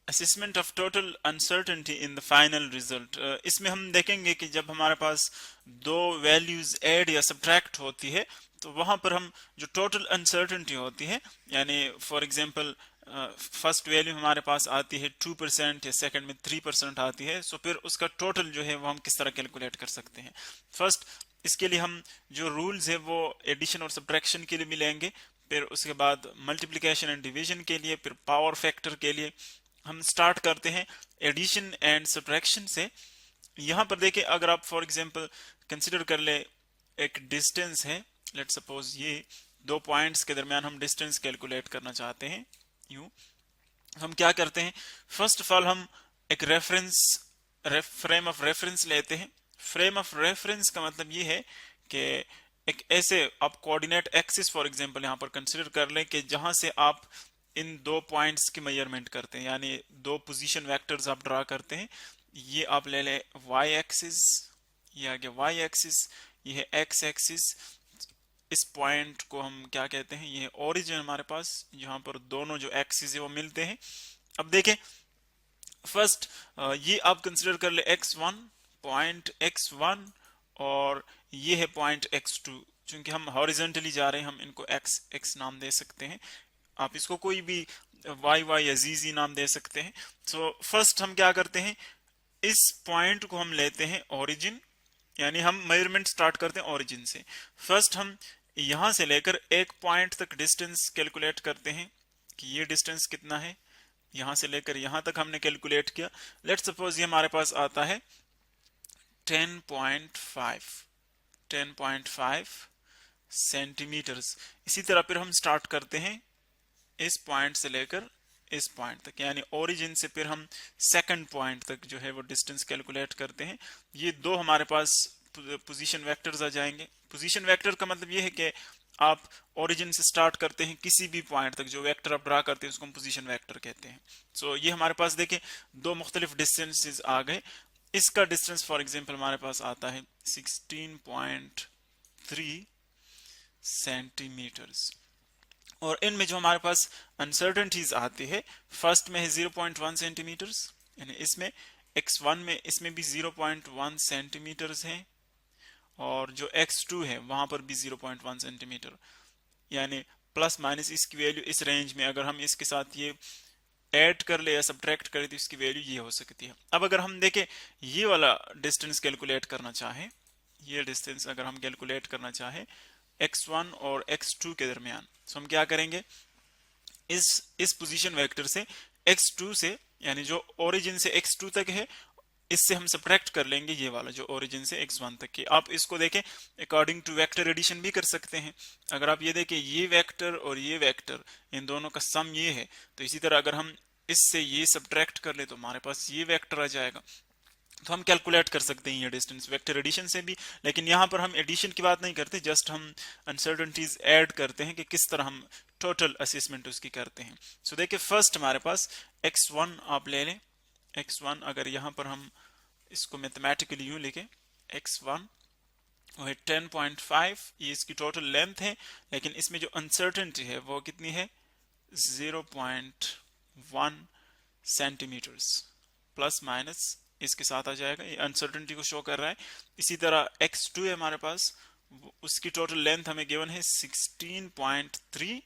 Assessment of total uncertainty in the final result. इसमें हम देखेंगे कि जब हमारे पास दो वैल्यूज ऐड या सब्ट्रैक्ट होती है तो वहां पर हम जो टोटल अनसर्टेनिटी होती है, यानी फॉर एग्जांपल फर्स्ट वैल्यू हमारे पास आती है 2% या सेकंड में 3% आती है, सो फिर उसका टोटल जो है वो हम किस तरह कैलकुलेट कर सकते हैं। फर्स्ट इसके लिए हम जो रूल्स है वो एडिशन और सब्ट्रैक्शन के लिए मिलेंगे, फिर उसके बाद मल्टीप्लिकेशन एंड डिवीजन के लिए, फिर पावर फैक्टर के लिए। हम स्टार्ट करते हैं एडिशन एंड सब्ट्रैक्शन से। यहां पर देखिए, अगर आप फॉर एग्जांपल कंसीडर कर ले एक डिस्टेंस है, लेट सपोज ये दो पॉइंट्स के दरमियान हम डिस्टेंस कैलकुलेट करना चाहते हैं। यूं हम क्या करते हैं, फर्स्ट ऑफ ऑल हम एक रेफरेंस फ्रेम ऑफ रेफरेंस लेते हैं। फ्रेम ऑफ रेफरेंस का मतलब ये है कि एक ऐसे आप कोऑर्डिनेट एक्सिस फॉर एग्जांपल यहां पर कंसीडर कर लें कि जहां से आप इन दो पॉइंट्स की मेजरमेंट करते हैं, यानी दो पोजीशन वेक्टर्स आप ड्रा करते हैं। ये आप ले लें वाई एक्सिस, ये आ गया वाई एक्सिस, ये है एक्स एक्सिस। इस पॉइंट को हम क्या कहते हैं, ये ओरिजिन हमारे पास, जहां पर दोनों जो एक्सिस है वो मिलते हैं। अब देखें फर्स्ट ये आप कंसिडर कर ले x1, पॉइंट x1, और ये है पॉइंट x2। चूंकि हम हॉरिजेंटली जा रहे हैं, हम इनको x x नाम दे सकते हैं। आप इसको कोई भी y y या z z नाम दे सकते हैं। सो फर्स्ट हम क्या करते हैं, इस पॉइंट को हम लेते हैं ओरिजिन, यानी हम मेजरमेंट स्टार्ट करते हैं ओरिजिन से। फर्स्ट हम यहां से लेकर एक पॉइंट तक डिस्टेंस कैलकुलेट करते हैं कि ये डिस्टेंस कितना है। यहां से लेकर यहां तक हमने कैलकुलेट किया। लेट सपोज ये हमारे पास आता है 10.5 10.5 सेंटीमीटर्स। इसी तरह फिर हम स्टार्ट करते हैं इस पॉइंट से लेकर इस पॉइंट तक, यानी ओरिजिन से फिर हम सेकंड पॉइंट तक जो है वो डिस्टेंस कैलकुलेट करते हैं। ये दो हमारे पास पोजीशन वेक्टर्स आ जाएंगे। पोजीशन वेक्टर का मतलब ये है कि आप ओरिजिन से स्टार्ट करते हैं किसी भी पॉइंट तक, जो वेक्टर आप ड्रा करते हैं उसको हम पोजीशन वेक्टर कहते हैं। सो ये हमारे पास देखें दो मुख्तलिफ डिस्टेंसेस आ गए। इसका डिस्टेंस फॉर एग्जांपल हमारे पास आता है 16.3 सेंटीमीटर्स। और इनमें जो हमारे पास अनसर्टेनिटीज आती है, फर्स्ट में है 0.1 सेंटीमीटर्स, यानी इसमें x1 में इसमें भी 0.1 सेंटीमीटर्स है, और जो x2 है वहां पर भी 0.1 सेंटीमीटर, यानी प्लस माइनस इसकी वैल्यू इस रेंज में, अगर हम इसके साथ ये ऐड कर ले या सब्ट्रैक्ट करें तो इसकी वैल्यू ये हो सकती है। अब अगर हम देखें ये वाला डिस्टेंस कैलकुलेट करना चाहें, ये डिस्टेंस अगर हम कैलकुलेट करना चाहें x1 और x2 के दरमियान, तो हम क्या करेंगे, इस पोजीशन वेक्टर से x2 से, यानी जो ओरिजिन से x2 तक है, इससे हम सब्ट्रैक्ट कर लेंगे ये वाला जो ओरिजिन से x1 तक की। आप इसको देखें अकॉर्डिंग टू वेक्टर एडिशन भी कर सकते हैं। अगर आप ये देखें ये वेक्टर और ये वेक्टर, इन दोनों का सम ये है, तो इसी तरह अगर हम इससे ये सब्ट्रैक्ट कर ले तो हमारे पास ये वेक्टर आ जाएगा। तो हम कैलकुलेट कर सकते हैं ये डिस्टेंस वेक्टर एडिशन से भी। लेकिन यहाँ पर हम एडिशन की बात नहीं करते, जस्ट हम अनसर्टेनिटीज ऐड करते हैं कि किस तरह हम टोटल असेसमेंट उसकी करते हैं। सो देखिए फर्स्ट हमारे पास x1 आप ले लें। x1 अगर यहाँ पर हम इसको मैथमेटिकली यूं लिखें, x1 वो है 10.5, ये इसकी टोटल लेंथ है, लेकिन इसमें जो अनसर्टेनिटी है वो कितनी है, 0.1 सेंटीमीटर्स, प्लस माइनस इसके साथ आ जाएगा, ये अनसर्टेनिटी को शो कर रहा है। इसी तरह x2 है हमारे पास, उसकी टोटल लेंथ हमें गिवन है 16.3,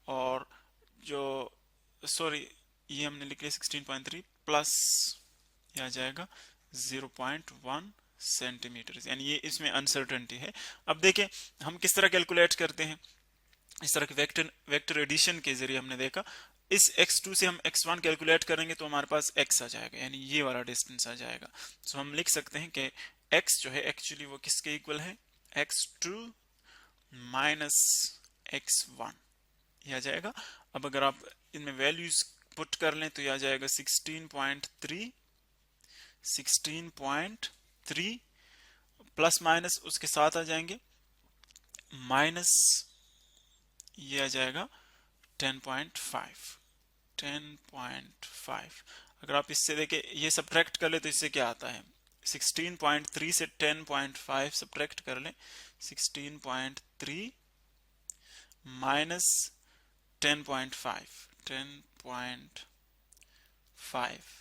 और जो सॉरी ये हमने लिख लिया 16.3 प्लस ये आ जाएगा 0.1 सेंटीमीटर, यानी ये इसमें अनसर्टेनिटी है। अब देखें हम किस तरह कैलकुलेट करते हैं, इस तरह के वेक्टर एडिशन के जरिए हमने देखा। इस x2 से हम x1 कैलकुलेट करेंगे तो हमारे पास x आ जाएगा, यानी ये वाला डिस्टेंस आ जाएगा। सो हम लिख सकते हैं कि x जो है एक्चुअली वो किसके इक्वल है, x2 माइनस x1, ये आ जाएगा। अब अगर आप इनमें वैल्यूज पुट कर लें तो ये आ जाएगा 16.3 प्लस माइनस उसके साथ आ जाएंगे माइनस, ये आ जाएगा 10.5। अगर आप इससे देखें ये सब्ट्रैक्ट कर ले तो इससे क्या आता है, 16.3 से 10.5 सब्ट्रैक्ट कर लें, 16.3 माइनस 10.5,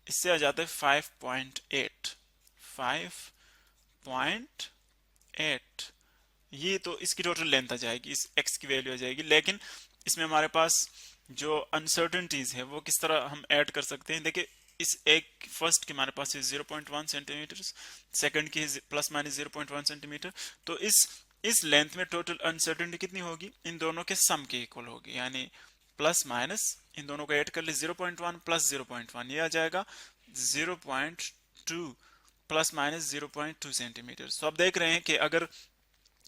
इससे आ जाता है 5.8, 5.8। ये तो इसकी टोटल लेंथ आ जाएगी, इस x की वैल्यू आ जाएगी। लेकिन इसमें हमारे पास जो अनसर्टनिटीज है वो किस तरह हम ऐड कर सकते हैं। देखिए, इस एक फर्स्ट के हमारे पास है 0.1 सेंटीमीटर, सेकंड की प्लस माइनस 0.1 सेंटीमीटर। तो इस लेंथ में टोटल अनसर्टेनिटी कितनी होगी, इन दोनों के सम के इक्वल होगी, यानी प्लस माइनस इन दोनों को ऐड कर ले 0.1 प्लस 0.1, ये आ जाएगा 0.2 प्लस माइनस 0.2 सेंटीमीटर। तो आप देख रहे हैं कि अगर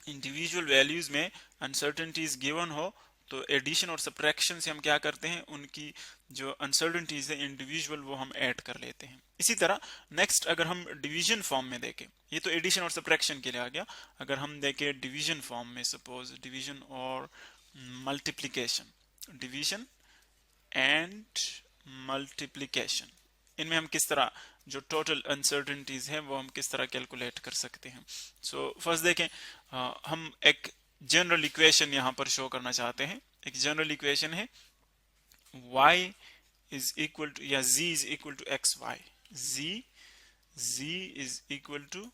इंडिविजुअल वैल्यूज में अनसर्टेनिटीज गिवन हो तो एडिशन और सब्ट्रैक्शन से हम क्या करते हैं, उनकी जो अनसर्टेनिटीज है इंडिविजुअल वो हम ऐड कर लेते हैं। इसी तरह नेक्स्ट अगर हम डिवीजन फॉर्म में देखें, ये तो एडिशन और सब्ट्रैक्शन के लिए आ गया। अगर हम देखें डिवीजन फॉर्म में, सपोज डिवीजन और मल्टीप्लिकेशन, डिवीजन एंड मल्टीप्लिकेशन, इनमें हम किस तरह जो टोटल अनसर्टेनिटीज है वो हम किस तरह कैलकुलेट कर सकते हैं। सो फर्स्ट देखें, हम एक जनरल इक्वेशन यहां पर शो करना चाहते हैं। एक जनरल इक्वेशन है y इज इक्वल टू, या z is equal to x y, z is equal to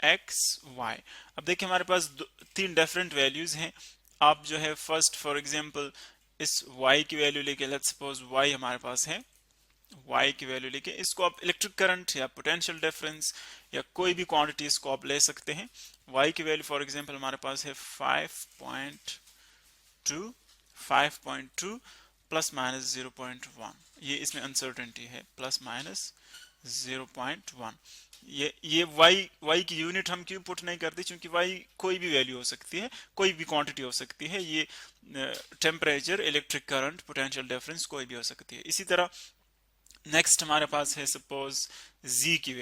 x y. अब देखिए हमारे पास तीन डिफरेंट वैल्यूज हैं। आप जो है फर्स्ट फॉर एग्जांपल इस y की वैल्यू लेके, लेट्स सपोज y हमारे पास है, y की वैल्यू लेके इसको आप इलेक्ट्रिक करंट या पोटेंशियल डिफरेंस या कोई भी क्वांटिटी इसको आप ले सकते हैं। y की वैल्यू फॉर एग्जांपल हमारे पास है 5.2 प्लस माइनस 0.1, ये इसमें अनसर्टेनिटी है, प्लस माइनस 0.1। ये y की यूनिट हम क्यों पुट नहीं करते, क्योंकि y कोई भी वैल्यू हो सकती है, कोई भी क्वांटिटी हो सकती है। ये temperature, electric current, potential difference कोई भी हो सकती है। इसी तरह नेक्स्ट हमारे पास है सपोज z की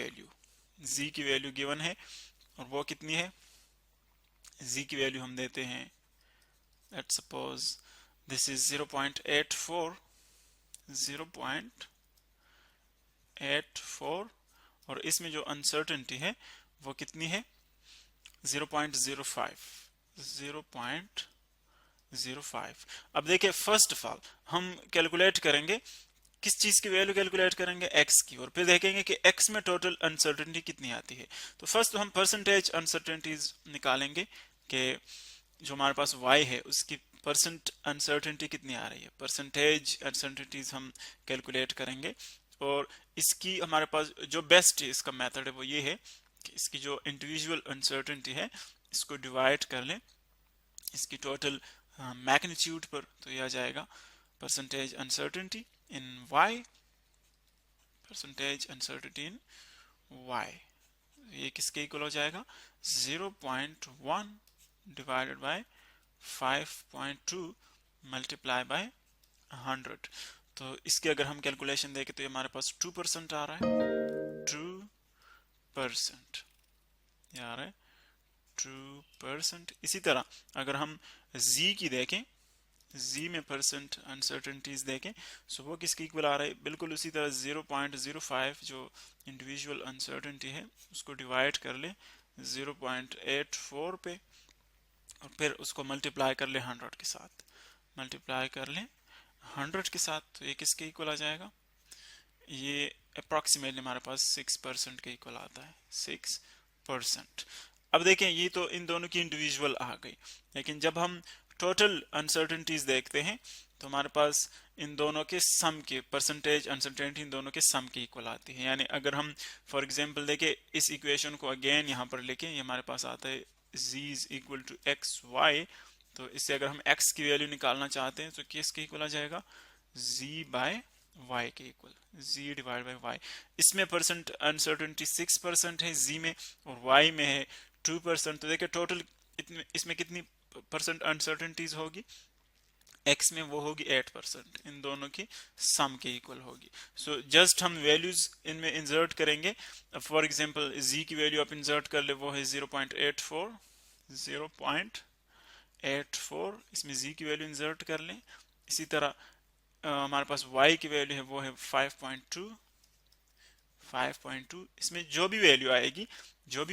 वैल्यू गिवन है, और वो कितनी है, z की वैल्यू हम देते हैं, लेट्स सपोज दिस इज 0.84, और इसमें जो अनसर्टेनिटी है वो कितनी है, 0.05। अब देखिए फर्स्ट ऑफ ऑल हम कैलकुलेट करेंगे, किस चीज की वैल्यू कैलकुलेट करेंगे, x की, और फिर देखेंगे कि x में टोटल अनसर्टेनिटी कितनी आती है। तो फर्स्ट तो हम परसेंटेज अनसर्टेनिटीज निकालेंगे कि जो हमारे पास y है उसकी परसेंट अनसर्टेनिटी कितनी आ रही है। परसेंटेज अनसर्टेनिटीज हम कैलकुलेट करेंगे, और इसकी हमारे पास जो बेस्ट इसका मेथड है वो ये है कि इसकी जो इंडिविजुअल अनसर्टेनिटी है इसको डिवाइड कर लें इसकी टोटल मैग्नीट्यूड पर, तो यह आ जाएगा परसेंटेज अनसर्टेनिटी इन y, परसेंटेज अनसर्टेनिटी इन y, ये किसके इक्वल हो जाएगा, 0.1 डिवाइडेड बाय 5.2 मल्टीप्लाई बाय 100। तो इसके अगर हम कैलकुलेशन देखें तो ये हमारे पास 2% आ रहा है, 2% ये आ रहा है 2%। इसी तरह अगर हम z की देखें, z में परसेंट अनसर्टेनिटीज देखें, सो वो किसके इक्वल आ रहा है, बिल्कुल उसी तरह 0.05 जो इंडिविजुअल अनसर्टेनिटी है उसको डिवाइड कर ले 0.84 पे, और फिर उसको मल्टीप्लाई कर ले 100 के साथ, मल्टीप्लाई कर ले 100 के साथ, तो ये किसके इक्वल आ जाएगा, ये अप्रॉक्सीमेटली हमारे पास 6% के इक्वल आता है, 6%। अब देखें ये तो इन दोनों की इंडिविजुअल आ गई, लेकिन जब हम टोटल अनसर्टेनिटीज देखते हैं तो हमारे पास इन दोनों के सम के परसेंटेज अनसर्टेनिटी इन दोनों के सम के इक्वल आती है। यानी अगर हम फॉर एग्जांपल देखें इस इक्वेशन को अगेन यहाँ पर लिखें, ये हमारे पास आता है z is equal to x y, तो इससे अगर हम x की वैल्यू निकालना चाहते हैं तो किसके इक्वल आ जाएगा, z बाय y के equal, z divide by y। इसमें परसेंट अनसर्टेनिटी 6% है z में, और y में है 2%। तो देखिए टोटल इसमें कितनी परसेंट अनसर्टेनिटीज होगी, x में वो होगी 8%, इन दोनों की सम के इक्वल होगी। सो जस्ट हम वैल्यूज इनमें इंसर्ट करेंगे। फॉर एग्जांपल z की वैल्यू आप इंसर्ट कर ले, वो है 0.84, इसमें z की वैल्यू इंसर्ट कर लें। इसी तरह हमारे पास y की वैल्यू है वो है 5.2, इसमें जो भी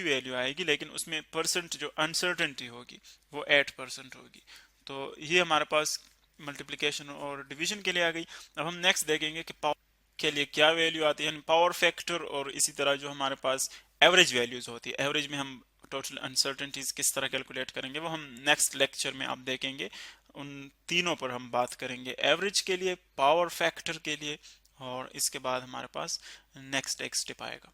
वैल्यू आएगी लेकिन उसमें परसेंट जो अनसर्टेनिटी होगी वो 8% होगी। तो ये हमारे पास मल्टीप्लिकेशन और डिवीजन के लिए आ गई। अब हम नेक्स्ट देखेंगे कि पावर के लिए क्या वैल्यू आती है, पावर फैक्टर, और इसी तरह जो हमारे पास एवरेज वैल्यूज होती है, एवरेज में हम टोटल अनसर्टेनिटीज किस तरह कैलकुलेट करेंगे वो हम नेक्स्ट लेक्चर में आप देखेंगे। उन तीनों पर हम बात करेंगे, एवरेज के लिए, पावर फैक्टर के लिए, और इसके बाद हमारे पास नेक्स्ट एक स्टेप आएगा।